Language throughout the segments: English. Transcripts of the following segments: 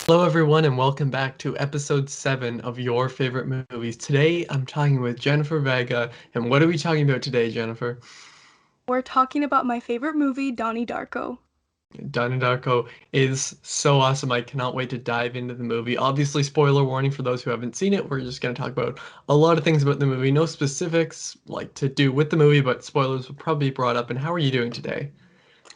Hello, everyone, and welcome back to episode 7 of Your Favorite Movies. Today, I'm talking with Jennifer Vega, and what are we talking about today, Jennifer? We're talking about my favorite movie, Donnie Darko. Donnie Darko is so awesome. I cannot wait to dive into the movie. Obviously, spoiler warning for those who haven't seen it. We're just going to talk about a lot of things about the movie. No specifics like to do with the movie, but spoilers will probably be brought up. And how are you doing today?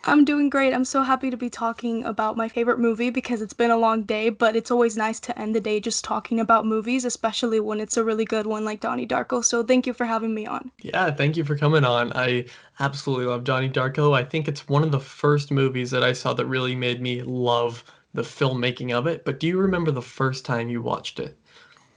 I'm doing great. I'm so happy to be talking about my favorite movie because it's been a long day, but it's always nice to end the day just talking about movies, especially when it's a really good one like Donnie Darko. So thank you for having me on. Yeah, thank you for coming on. I absolutely love Donnie Darko. I think it's one of the first movies that I saw that really made me love the filmmaking of it. But do you remember the first time you watched it?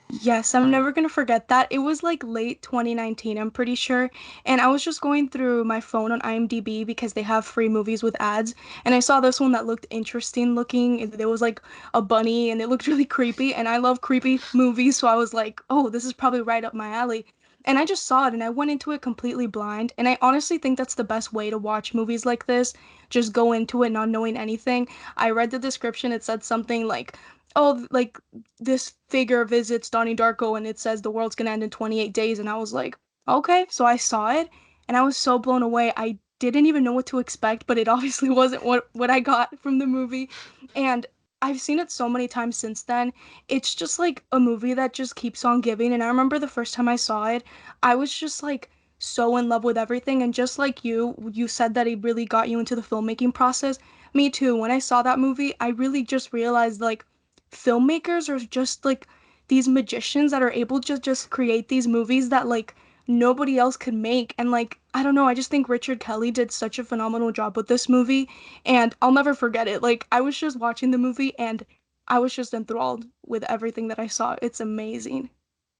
Yes, I'm never gonna forget that. It was like late 2019, I'm pretty sure. And I was just going through my phone on IMDb because they have free movies with ads. And I saw this one that looked interesting looking. There was like a bunny and it looked really creepy. And I love creepy movies. So I was like, oh, this is probably right up my alley. And I just saw it and I went into it completely blind. And I honestly think that's the best way to watch movies like this. Just go into it not knowing anything. I read the description, it said something like, oh, like this figure visits Donnie Darko and it says the world's gonna end in 28 days. And I was like, okay. So I saw it and I was so blown away. I didn't even know what to expect, but it obviously wasn't what I got from the movie. And I've seen it so many times since then. It's just like a movie that just keeps on giving. And I remember the first time I saw it, I was just like so in love with everything. And just like you said that it really got you into the filmmaking process. Me too. When I saw that movie, I really just realized like filmmakers are just like these magicians that are able to just create these movies that like nobody else could make. And like I don't know, I just think Richard Kelly did such a phenomenal job with this movie and I'll never forget it. Like I was just watching the movie and I was just enthralled with everything that I saw. It's amazing.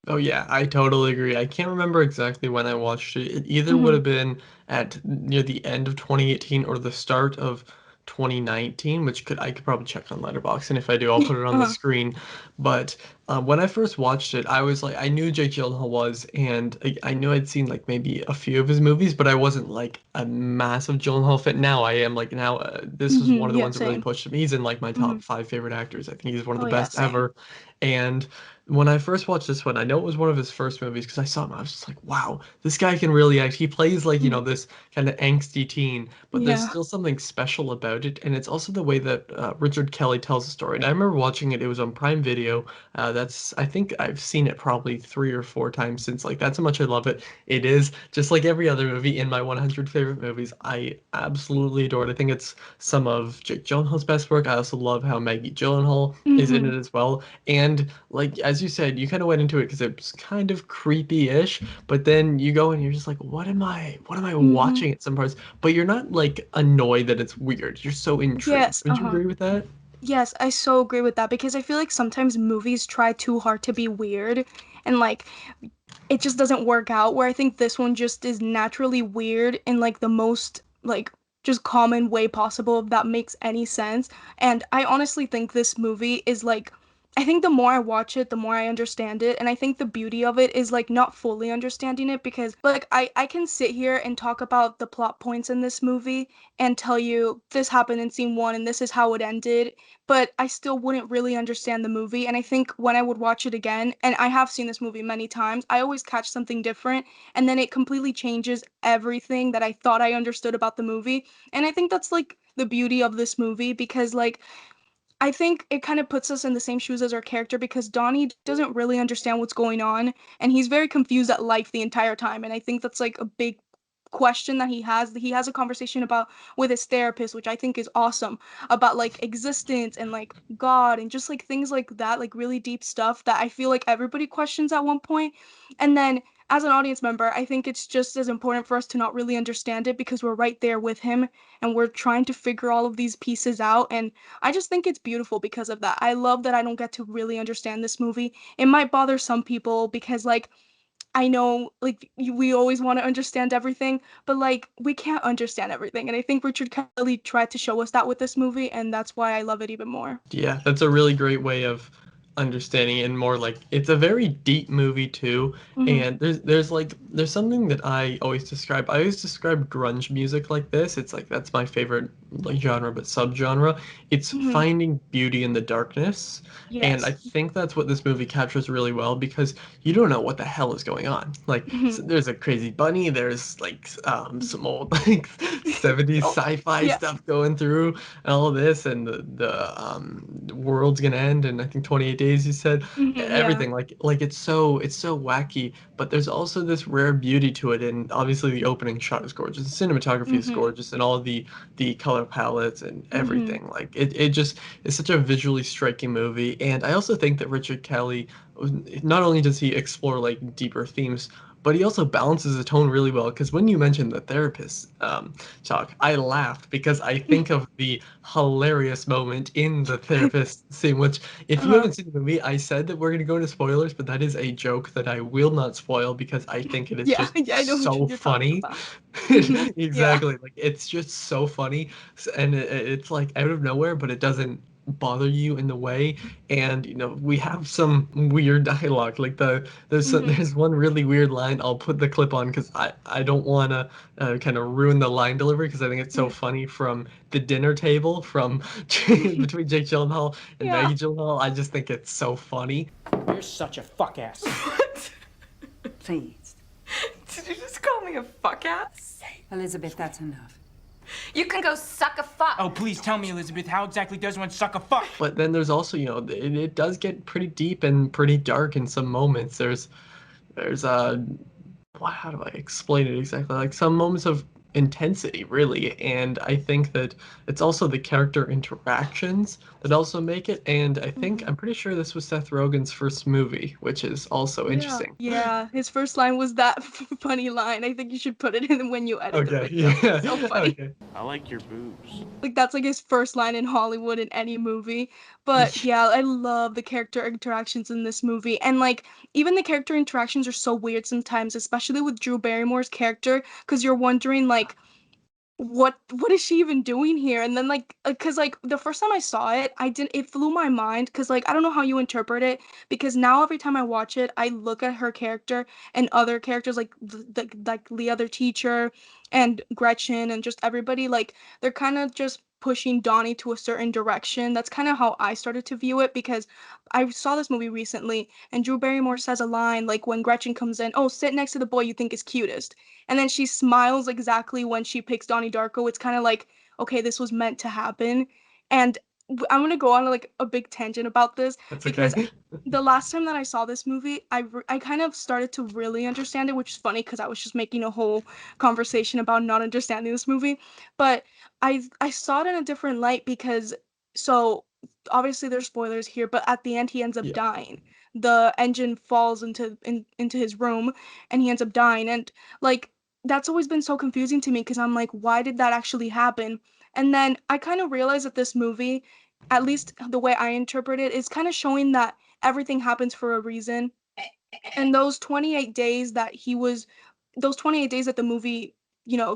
Oh yeah, I totally agree. I can't remember exactly when I watched it. It either would Hmm. have been at near the end of 2018 or the start of 2019, which I could probably check on Letterboxd, and if I do, I'll put it on the Uh-huh. screen. But when I first watched it, I was like, I knew Jake Gyllenhaal was, and I knew I'd seen like maybe a few of his movies, but I wasn't like a massive Gyllenhaal fan. Now I am like now. This was one of the Yeah, ones that really same. pushed him. He's in like my Hmm. top 5 favorite actors. I think he's one of Oh the yeah, best same. ever. And when I first watched this one, I know it was one of his first movies because I saw him. I was just like, wow, this guy can really act. He plays like, Mhm. this kind of angsty teen, but there's Yeah. still something special about it. And it's also the way that Richard Kelly tells the story. And I remember watching it, it was on Prime Video. I think I've seen it probably 3 or 4 times since. Like, that's how much I love it. It is just like every other movie in my 100 favorite movies. I absolutely adore it. I think it's some of Jake Gyllenhaal's best work. I also love how Maggie Gyllenhaal is in Hmm. it as well. And like as you said, you kind of went into it because it's kind of creepy-ish, but then you go and you're just like, what am I Hmm. watching at some parts? But you're not like annoyed that it's weird. You're so intrigued. Yes. Would you Uh-huh. agree with that? Yes, I so agree with that because I feel like sometimes movies try too hard to be weird and like it just doesn't work out. Where I think this one just is naturally weird in like the most like just common way possible, if that makes any sense. And I honestly think this movie is like I think the more I watch it, the more I understand it. And I think the beauty of it is like not fully understanding it because like I can sit here and talk about the plot points in this movie and tell you this happened in scene one and this is how it ended, but I still wouldn't really understand the movie. And I think when I would watch it again, and I have seen this movie many times, I always catch something different, and then it completely changes everything that I thought I understood about the movie. And I think that's like the beauty of this movie because, like, I think it kind of puts us in the same shoes as our character because Donnie doesn't really understand what's going on, and he's very confused at life the entire time. And I think that's like a big question that he has. He has a conversation about with his therapist, which I think is awesome, about like existence and like God and just like things like that, like really deep stuff that I feel like everybody questions at one point. And then as an audience member, I think it's just as important for us to not really understand it because we're right there with him and we're trying to figure all of these pieces out. And I just think it's beautiful because of that. I love that I don't get to really understand this movie. It might bother some people because like I know like we always want to understand everything, but like we can't understand everything. And I think Richard Kelly tried to show us that with this movie, and that's why I love it even more. Yeah, that's a really great way of understanding and more like it's a very deep movie too. Hmm. And there's something that I always describe. I always describe grunge music like this. It's like that's my favorite like genre but subgenre. It's Hmm. finding beauty in the darkness, and I Yes. think that's what this movie captures really well because you don't know what the hell is going on. Like Hmm. there's a crazy bunny, there's like some old like 70s Oh, sci-fi yeah. stuff going through and all this, and the world's gonna end in I think 28 days you said. Yeah. Everything like it's so wacky, but there's also this rare beauty to it, and obviously the opening shot is gorgeous, the cinematography is Hmm. gorgeous, and all the color palettes and Hmm. everything. Like it just is such a visually striking movie. And I also think that Richard Kelly, not only does he explore like deeper themes, but he also balances the tone really well. Because when you mentioned the therapist talk, I laughed because I think of the hilarious moment in the therapist scene, which if you Uh-huh. haven't seen the movie, I said that we're going to go into spoilers, but that is a joke that I will not spoil because I think it is Yeah, just yeah, I know what so you're talking funny. about. Hmm. Yeah. Exactly. Like it's just so funny, and it's like out of nowhere, but it doesn't bother you in the way. And we have some weird dialogue. Like Hmm. there's one really weird line. I'll put the clip on because I don't want to kind of ruin the line delivery because I think it's so funny from the dinner table from between Jake Gyllenhaal and Yeah. Maggie Gyllenhaal. I just think it's so funny. You're such a fuck ass. What? Please. Did you just call me a fuck ass? Elizabeth, that's enough. You can go suck a fuck. Oh, please tell me, Elizabeth, how exactly does one suck a fuck? But then there's also, it does get pretty deep and pretty dark in some moments. There's how do I explain it exactly? Like some moments of intensity, really. And I think that it's also the character interactions that also make it. And Hmm. I'm pretty sure this was Seth Rogen's first movie, which is also Yeah. interesting. Yeah. His first line was that funny line. I think you should put it in when you edit the Okay, video. It's so yeah, funny. okay. I like your boobs. Like that's like his first line in Hollywood in any movie. But yeah, I love the character interactions in this movie. And like even the character interactions are so weird sometimes, especially with Drew Barrymore's character, because you're wondering like what is she even doing here? And then like cuz like the first time I saw it, I didn't it flew my mind cuz like I don't know how you interpret it because now every time I watch it, I look at her character and other characters like like the other teacher and Gretchen and just everybody like they're kind of just pushing Donnie to a certain direction. That's kind of how I started to view it because I saw this movie recently and Drew Barrymore says a line like when Gretchen comes in, "Oh, sit next to the boy you think is cutest." And then she smiles exactly when she picks Donnie Darko. It's kind of like, okay, this was meant to happen. And I'm gonna go on like a big tangent about this That's because okay. the last time that I saw this movie, I kind of started to really understand it, which is funny because I was just making a whole conversation about not understanding this movie. But I saw it in a different light because so obviously there's spoilers here, but at the end he ends up Yeah. dying. The engine falls into his room and he ends up dying. And like that's always been so confusing to me because I'm like, why did that actually happen? And then I kind of realized that this movie, at least the way I interpret it, is kind of showing that everything happens for a reason. And those 28 days that the movie,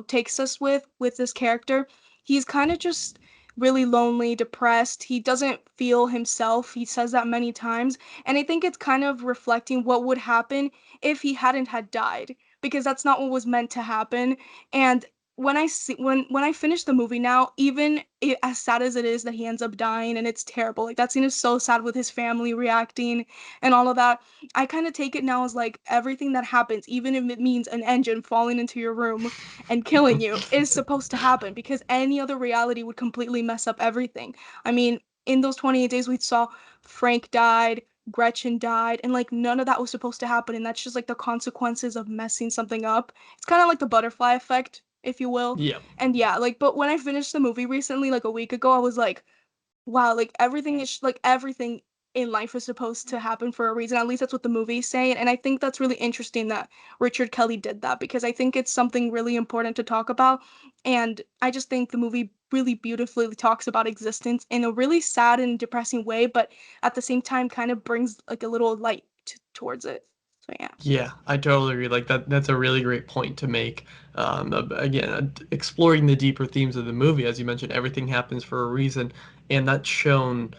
takes us with this character, he's kind of just really lonely, depressed. He doesn't feel himself. He says that many times. And I think it's kind of reflecting what would happen if he hadn't had died, because that's not what was meant to happen. And when I finish the movie now, even as sad as it is that he ends up dying and it's terrible, like that scene is so sad with his family reacting and all of that. I kind of take it now as like everything that happens, even if it means an engine falling into your room and killing you, is supposed to happen because any other reality would completely mess up everything. I mean, in those 28 days, we saw Frank died, Gretchen died, and like none of that was supposed to happen. And that's just like the consequences of messing something up. It's kind of like the butterfly effect, if you will. Yeah. And yeah, like, but when I finished the movie recently, like a week ago, I was like, wow, like everything in life is supposed to happen for a reason. At least that's what the movie's saying. And I think that's really interesting that Richard Kelly did that because I think it's something really important to talk about. And I just think the movie really beautifully talks about existence in a really sad and depressing way, but at the same time kind of brings like a little light towards it. So yeah. Yeah, I totally agree. Like that's a really great point to make. Again, exploring the deeper themes of the movie, as you mentioned, everything happens for a reason, and that's shown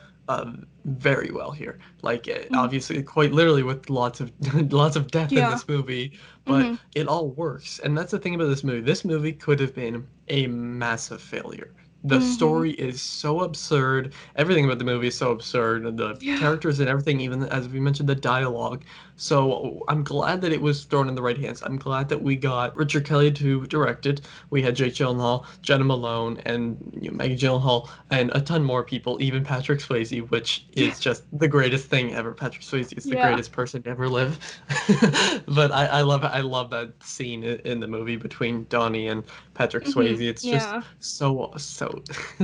very well here. Like Mhm. obviously, quite literally, with lots of lots of death in Yeah. this movie, but Hmm. it all works. And that's the thing about this movie. This movie could have been a massive failure. The Mm-hmm. story is so absurd. Everything about the movie is so absurd, and the Yeah. characters and everything, even as we mentioned, the dialogue. So I'm glad that it was thrown in the right hands. I'm glad that we got Richard Kelly to direct it. We had Jake Gyllenhaal, Jenna Malone, and Maggie Gyllenhaal, and a ton more people, even Patrick Swayze, which Yeah. is just the greatest thing ever. Patrick Swayze is the Yeah. greatest person to ever live. But I love that scene in the movie between Donnie and Patrick Swayze. Mm-hmm. It's just Yeah. so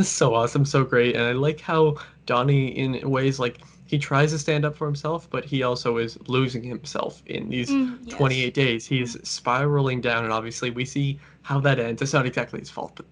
so awesome, so great, and I like how Donnie, in ways like he tries to stand up for himself, but he also is losing himself in these Yes. 28 days. He's spiraling down, and obviously we see how that ends. It's not exactly his fault, but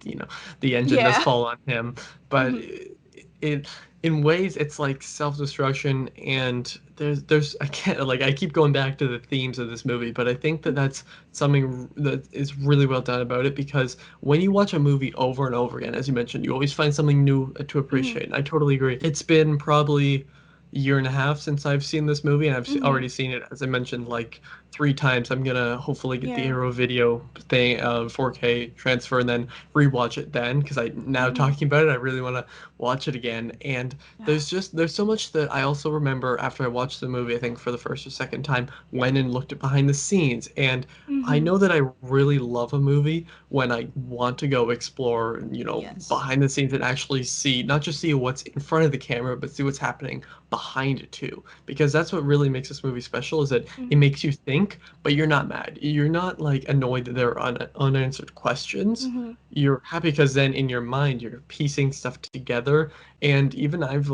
the engine does Yeah. fall on him. But Mm-hmm. it in ways it's like self-destruction, and there's I can't like I keep going back to the themes of this movie, but I think that that's something that is really well done about it, because when you watch a movie over and over again, as you mentioned, you always find something new to Mm-hmm. appreciate. And I totally agree. It's been probably a year and a half since I've seen this movie, and Mm-hmm. already seen it, as I mentioned, like 3 times. I'm gonna hopefully get the Yeah. Arrow video thing, 4K transfer, and then rewatch it then, because I now Mm-hmm. talking about it, I really want to watch it again. And Yeah. there's so much that I also remember after I watched the movie, I think for the first or second time, went and looked at behind the scenes. And I Mm-hmm. know that I really love a movie when I want to go explore, Yes. behind the scenes, and actually see, not just see what's in front of the camera, but see what's happening behind it too. Because that's what really makes this movie special, is that it Mm-hmm. makes you think, but you're not mad. You're not like annoyed that there are unanswered questions. Mm-hmm. You're happy because then in your mind you're piecing stuff together. And even I've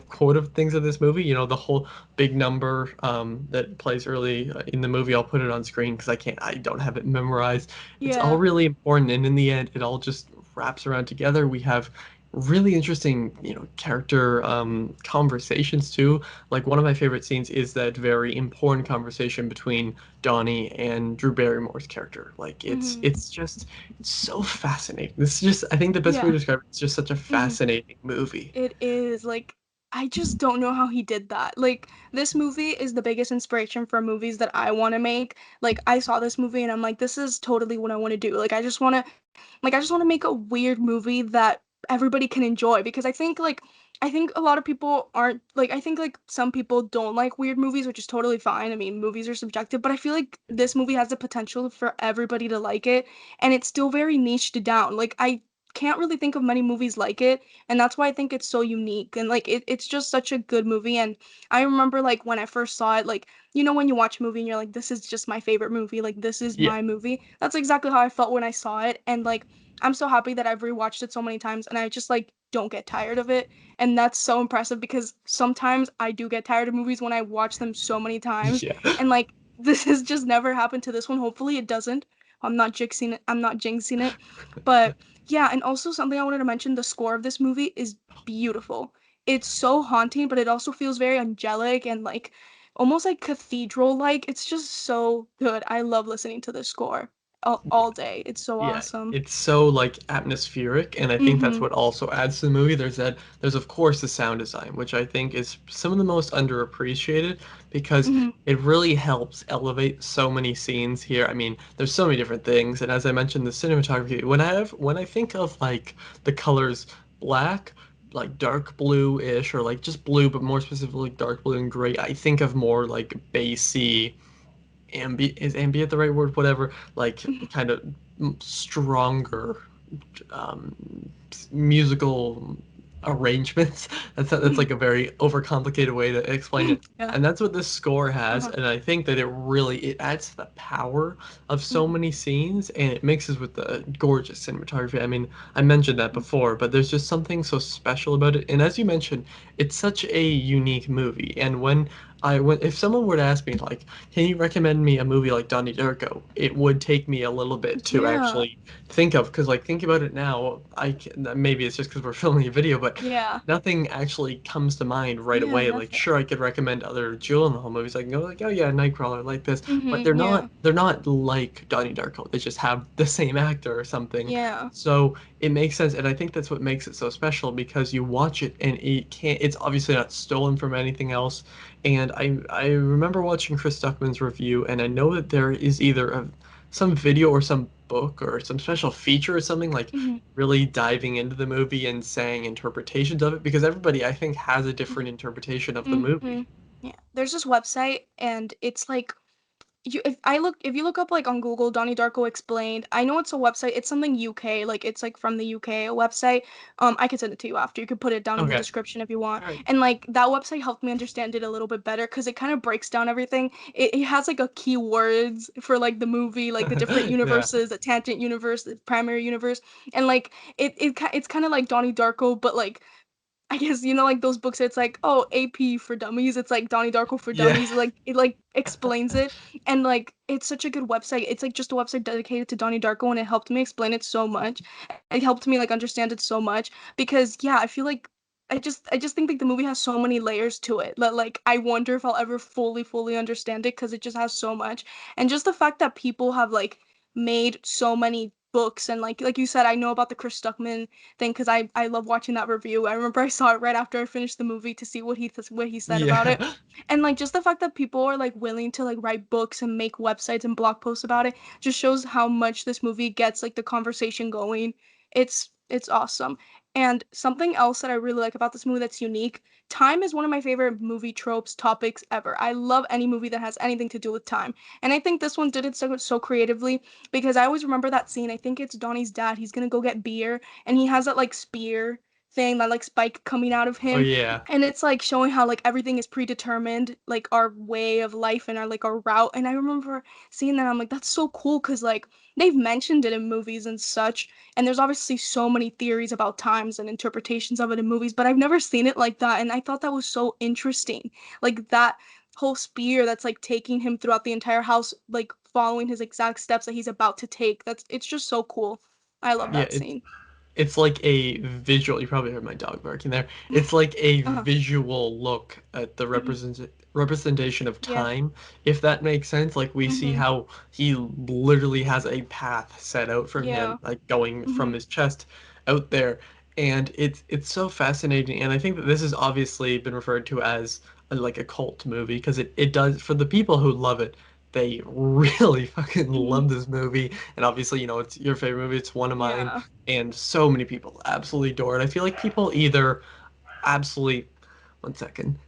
quoted things of this movie, the whole big number that plays early in the movie. I'll put it on screen because I don't have it memorized. It's all Yeah. really important, and in the end it all just wraps around together. We have really interesting, character conversations too. Like, one of my favorite scenes is that very important conversation between Donnie and Drew Barrymore's character. Like, it's Mm-hmm. it's just it's so fascinating. This is just, I think, the best way Yeah. to describe it. It's just such a Mm-hmm. fascinating movie. It is like I just don't know how he did that. Like this movie is the biggest inspiration for movies that I want to make. Like I saw this movie and I'm like this is totally what I want to do. I just want to make a weird movie that everybody can enjoy because I think a lot of people aren't like I think like some people don't like weird movies, which is totally fine. I mean, movies are subjective, but I feel like this movie has the potential for everybody to like it and it's still very niched down. Like I can't really think of many movies like it, and that's why I think it's so unique and like it's just such a good movie. And I remember like when I first saw it, like when you watch a movie and you're like this is just my favorite movie, like this is Yeah. my movie. That's exactly how I felt when I saw it, and like I'm so happy that I've rewatched it so many times and I just like don't get tired of it. And that's so impressive because sometimes I do get tired of movies when I watch them so many times. Yeah. And like this has just never happened to this one. Hopefully it doesn't. I'm not jinxing it. But yeah, and also something I wanted to mention, the score of this movie is beautiful. It's so haunting, but it also feels very angelic and like almost like cathedral like. It's just so good. I love listening to the score all day. It's so Yeah, awesome. it's so like atmospheric, and I think that's Mhm. what also adds to the movie. There's of course the sound design, which I think is some of the most underappreciated, because Mhm. it really helps elevate so many scenes here. I mean, there's so many different things, and as I mentioned, the cinematography. When I think of like the colors black, like dark blue-ish, or like just blue, but more specifically dark blue and gray, I think of more like bassy, ambient the right word, whatever, like kind of stronger um, musical arrangements. That's like a very overcomplicated way to explain it. Yeah. And that's what this score has, Uh-huh. and I think that it adds to the power of so Mhm. many scenes, and it mixes with the gorgeous cinematography. I mean, I mentioned that before, but there's just something so special about it. And as you mentioned, it's such a unique movie. And if someone were to ask me, like, can you recommend me a movie like Donnie Darko? It would take me a little bit to Yeah. actually think of, because like thinking about it now, maybe it's just because we're filming a video, but Yeah. nothing actually comes to mind right Yeah, away. Like, nothing. sure, I could recommend other Gyllenhaal movies. I can go like, oh yeah, Nightcrawler, like this, but Mhm. Yeah. they're not like Donnie Darko. They just have the same actor or something. Yeah. So it makes sense, and I think that's what makes it so special, because you watch it and it's obviously not stolen from anything else. And I remember watching Chris Stuckman's review, and I know that there is either a some video or some book or some special feature or something, like Mhm. really diving into the movie and saying interpretations of it, because everybody I think has a different interpretation of the movie. Mhm. Yeah. There's this website and it's like if you look up like on Google Donnie Darko explained, I know it's a website, it's something UK, like it's like from the UK, a website. I could send it to you after. You could put it down in the Okay. description if you want. All right. And like that website helped me understand it a little bit better because it kind of breaks down everything. It has like a keywords for like the movie, like the different Yeah. universes, the tangent universe, the primary universe, and like it's kind of like Donnie Darko, but like I guess like those books. It's like AP for dummies. It's like Donnie Darko for Yeah. dummies. Like it like explains it, and like it's such a good website. It's like just a website dedicated to Donnie Darko, and it helped me explain it so much. It helped me like understand it so much because yeah, I feel like I just think like the movie has so many layers to it that like I wonder if I'll ever fully understand it because it just has so much, and just the fact that people have like made so many books and like you said, I know about the Chris Stuckman thing because I love watching that review. I remember I saw it right after I finished the movie to see what he said about it. Yeah. And like just the fact that people are like willing to like write books and make websites and blog posts about it just shows how much this movie gets like the conversation going. It's awesome. And something else that I really like about this movie that's unique, time is one of my favorite movie tropes topics ever. I love any movie that has anything to do with time. And I think this one did it so creatively because I always remember that scene. I think it's Donnie's dad. He's gonna go get beer, and he has that like spear thing, that like spike coming out of Oh him, yeah. and it's like showing how like everything is predetermined, like our way of life and our route. And I remember seeing that. I'm like, that's so cool because like they've mentioned it in movies and such, and there's obviously so many theories about times and interpretations of it in movies, but I've never seen it like that, and I thought that was so interesting. Like that whole spear that's like taking him throughout the entire house, like following his exact steps that he's about to take. It's just so cool. I love Yeah, that scene. it's like a visual. You probably heard my dog barking there. It's like a Uh-huh. visual look at the Hmm. representation of Yeah. time, if that makes sense. Like we see Hmm. how he literally has a path set out from him, Yeah. like going from Hmm. his chest out there, and it's so fascinating. And I think that this has obviously been referred to as like a cult movie because it does for the people who love it. They really fucking Hmm. love this movie, and obviously, it's your favorite movie. It's one of mine, Yeah. and so many people absolutely adore it. I feel like people either absolutely, one second,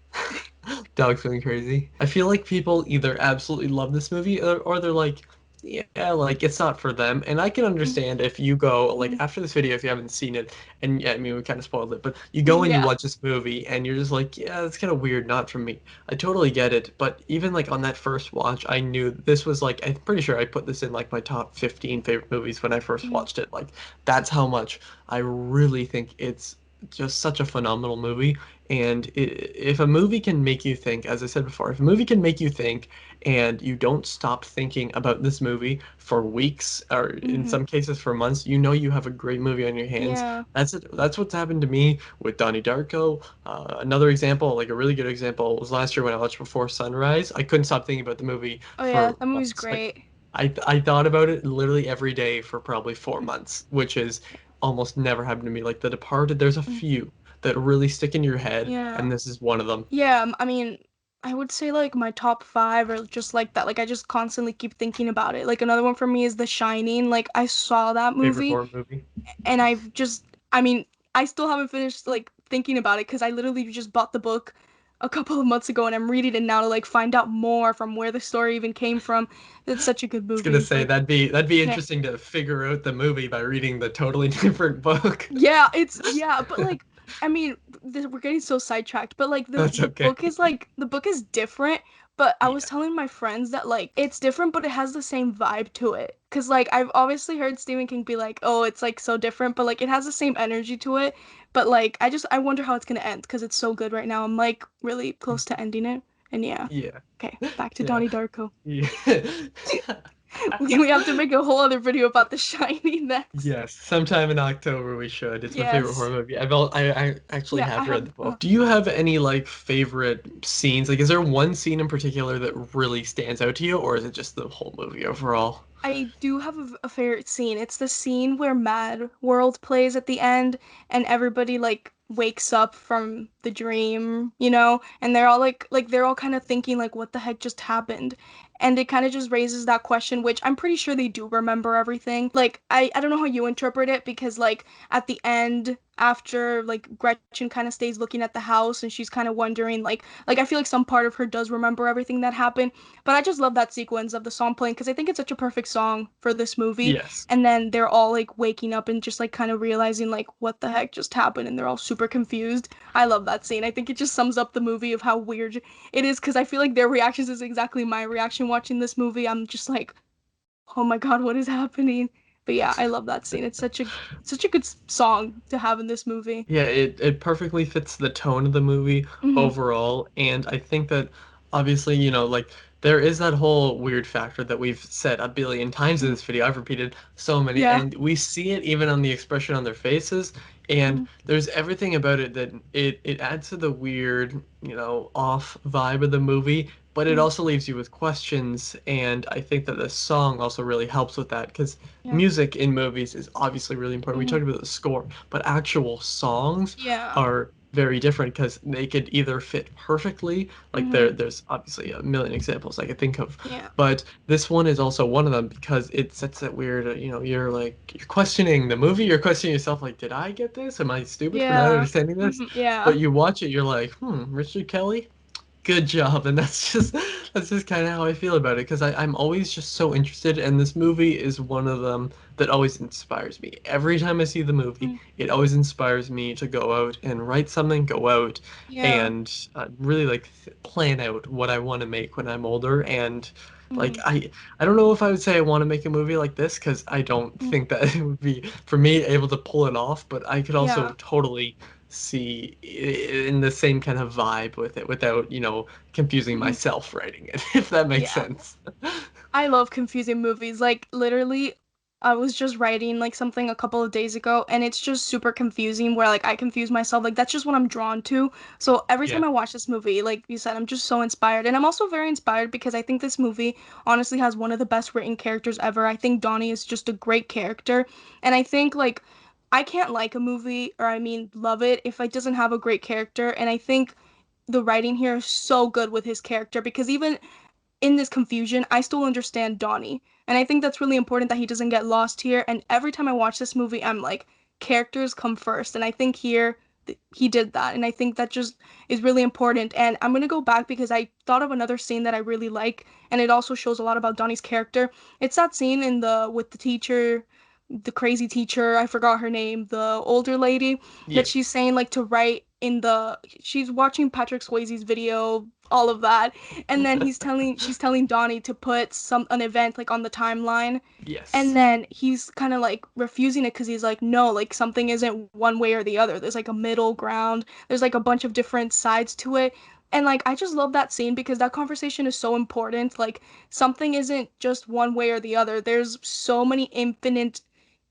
dog's going crazy. I feel like people either absolutely love this movie or they're like, yeah, like it's not for them. And I can understand if you go like Hmm. after this video, if you haven't seen it, and yeah, I mean we kind of spoiled it, but you go and you Yeah. watch this movie and you're just like, yeah, it's kind of weird, not for me. I totally get it, but even like on that first watch, I knew this was like I'm pretty sure I put this in like my top 15 favorite movies when I first Hmm. watched it. Like that's how much I really think it's just such a phenomenal movie. And if a movie can make you think, as I said before, if a movie can make you think and you don't stop thinking about this movie for weeks or in Hmm. some cases for months, you know you have a great movie on your hands. Yeah. That's it. That's what's happened to me with Donnie Darko. Another example, like a really good example, was last year when I watched Before Sunrise. I couldn't stop thinking about the movie Oh yeah, for that movie's months. Like great. I thought about it literally every day for probably 4 months, which is almost never happened to me. Like The Departed, there's a Mhm. few that really stick in your head, Yeah. and this is one of them. Yeah, I mean, I would say like my top five are just like that. Like I just constantly keep thinking about it. Like another one for me is The Shining. Like I saw that Favorite movie horror movie? and I've just, I mean, I still haven't finished like thinking about it because I literally just bought the book a couple of months ago and I'm reading it now to like find out more from where the story even came from. It's such a good I was gonna movie. say Like, that'd be yeah. interesting to figure out the movie by reading the totally different book. Yeah, but like I mean, we're getting so sidetracked, but like That's okay. the book is different, but I was Yeah. telling my friends that like it's different but it has the same vibe to it. 'Cause like I've obviously heard Stephen King be like, "Oh, it's like so different," but like it has the same energy to it. But like I wonder how it's going to end 'cause it's so good right now. I'm like really close to ending it. And yeah. Yeah. Okay, back to Yeah. Donnie Darko. Yeah. We have to make a whole other video about The Shining next. Yes, sometime in October we should. It's my favorite horror Yes. movie. I actually Yeah, I have read have the book. Do you have any like favorite scenes? Like, is there one scene in particular that really stands out to you, or is it just the whole movie overall? I do have a favorite scene. It's the scene where Mad World plays at the end, and everybody like wakes up from the dream, and they're all like they're all kind of thinking like what the heck just happened. And it kind of just raises that question, which I'm pretty sure they do remember everything. Like I don't know how you interpret it because like at the end after like Gretchen kind of stays looking at the house and she's kind of wondering like I feel like some part of her does remember everything that happened, but I just love that sequence of the song playing because I think it's such a perfect song for this movie. Yes. And then they're all like waking up and just like kind of realizing like what the heck just happened and they're all super confused. I love that scene. I think it just sums up the movie of how weird it is because I feel like their reactions is exactly my reaction watching this movie. I'm just like, oh my God, what is happening? But yeah, I love that scene. It's such a good song to have in this movie. Yeah, it perfectly fits the tone of the movie Hmm. overall, and I think that obviously, like there is that whole weird factor that we've said a billion times in this video. I've repeated so many, Yeah. and we see it even on the expression on their faces, and Mhm. there's everything about it that it adds to the weird, off vibe of the movie, but it Mhm. also leaves you with questions, and I think that the song also really helps with that because Yeah. music in movies is obviously really important. We Mhm. talked about the score, but actual songs Yeah. are very different because they could either fit perfectly, like Hmm. there's obviously a million examples I could think of, Yeah. but this one is also one of them because it sets that weird, you're questioning the movie, you're questioning yourself, like, did I get this? Am I stupid for not Yeah. understanding this? Yeah. But you watch it, you're like, Richard Kelly, good job. And that's just kind of how I feel about it because I'm always just so interested, and this movie is one of them that always inspires me. Every time I see the movie, Mm. it always inspires me to go out and write something, go out Yeah. and really like plan out what I want to make when I'm older. And like Mhm. I don't know if I would say I want to make a movie like this because I don't Mhm. think that it would be for me able to pull it off, but I could also Yeah. totally see in the same kind of vibe with it without, confusing Mhm. myself writing it, if that makes Yeah. sense. I love confusing movies. Like literally, I was just writing like something a couple of days ago, and it's just super confusing where like I confuse myself. Like that's just what I'm drawn to. So every Yeah. time I watch this movie, like you said, I'm just so inspired. And I'm also very inspired because I think this movie honestly has one of the best written characters ever. I think Donnie is just a great character. And I think like I can't like a movie or I mean love it if it doesn't have a great character. And I think the writing here is so good with his character because even in this confusion, I still understand Donnie. And I think that's really important that he doesn't get lost here. And every time I watch this movie, I'm like, characters come first. And I think here he did that. And I think that just is really important. And I'm going to go back because I thought of another scene that I really like. And it also shows a lot about Donnie's character. It's that scene in the with the teacher, the crazy teacher, I forgot her name, the older lady, that Yeah. she's saying like to write in the she's watching Patrick Swayze's video, all of that, and then she's telling Donnie to put an event like on the timeline, and Yes. then he's kind of like refusing it because he's like, no, like something isn't one way or the other. There's like a middle ground. There's like a bunch of different sides to it. And like I just love that scene because that conversation is so important. Like something isn't just one way or the other. There's so many infinite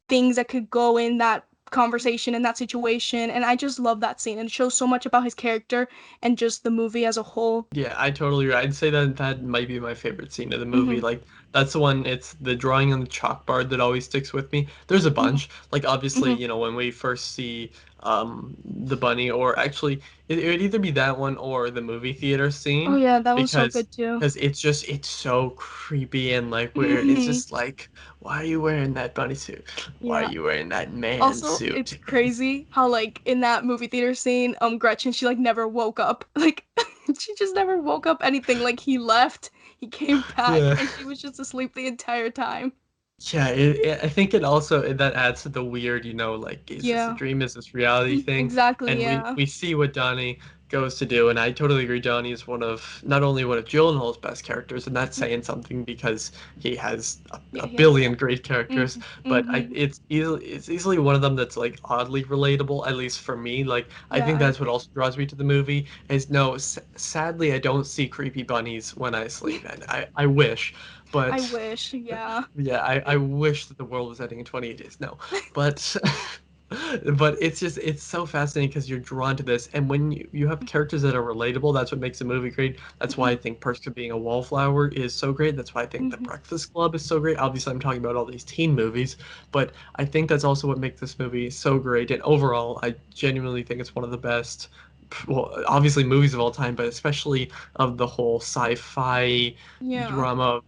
things that could go in that conversation in that situation, and I just love that scene and it shows so much about his character and just the movie as a whole. Yeah, I totally agree. I'd say that that might be my favorite scene of the movie. Hmm. Like that's the one, it's the drawing on the chalkboard that always sticks with me. There's a Hmm. bunch. Like obviously, Hmm. when we first see the bunny, or actually it would either be that one or the movie theater Oh scene yeah, that one's so because good too. it's so creepy and like weird. It's Hmm. just like, why are you wearing that bunny suit? Why are Yeah. you wearing that man Also, it's suit? crazy how like in that movie theater scene, Gretchen, she like never woke up. Like she just never woke up anything. Like he left, he came back, Yeah. and she was just asleep the entire time. Yeah, I think it also that adds to the weird, like is this a Yeah. dream, is this reality thing? Exactly, And we yeah. we see what Donnie goes to do, and I totally agree. Donnie is not only one of Gyllenhaal's best characters, and that's saying something because he has Yeah, a he has. billion great characters, but Mm-hmm. it's easily one of them that's like oddly relatable, at least for me. Like I Yeah, think I that's what agree. also draws me to the movie. Is no, sadly I don't see creepy bunnies when I sleep, and I wish, I but. wish, yeah. Yeah, I wish that the world was ending in 28 days. No, but But it's so fascinating because you're drawn to this, and when you have characters that are relatable, that's what makes a movie great. That's why I Mhm, think Perks of Being a Wallflower is so great. That's why I think The mhm. Breakfast Club is so great. Obviously, I'm talking about all these teen movies, but I think that's also what makes this movie so great. And overall, I genuinely think it's one of the best, well, obviously movies of all time, but especially of the whole sci-fi Yeah. drama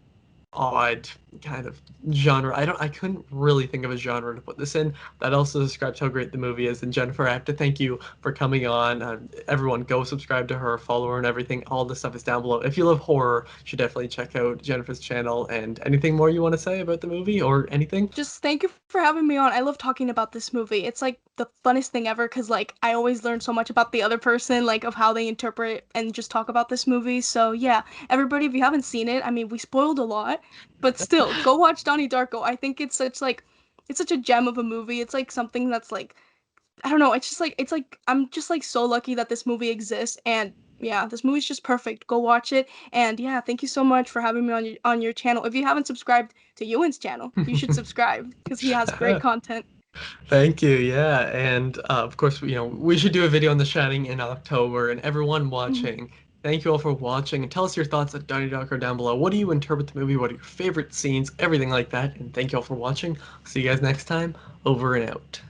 odd kind of genre. I couldn't really think of a genre to put this in. That also describes how great the movie is. And Jennifer, I have to thank you for coming on. Everyone, go subscribe to her, follow her, and everything. All this stuff is down below. If you love horror, you should definitely check out Jennifer's channel. And anything more you want to say about the movie or anything? Just thank you for having me on. I love talking about this movie. It's like the funnest thing ever because like I always learn so much about the other person, like of how they interpret and just talk about this movie. So yeah, everybody, if you haven't seen it, I mean, we spoiled a lot, but still, go watch Donnie Darko. I think it's such a gem of a movie. It's like something that's like I don't know. It's like I'm just like so lucky that this movie exists and. Yeah, this movie's just perfect. Go watch it. And yeah, thank you so much for having me on your channel. If you haven't subscribed to Ewan's channel, you should subscribe because he has great content. Thank you. Yeah, and of course, we should do a video on The Shining in October. And everyone Mhm. watching, thank you all for watching. And tell us your thoughts at Donnie Darko down below. What do you interpret the movie? What are your favorite scenes? Everything like that. And thank you all for watching. See you guys next time. Over and out.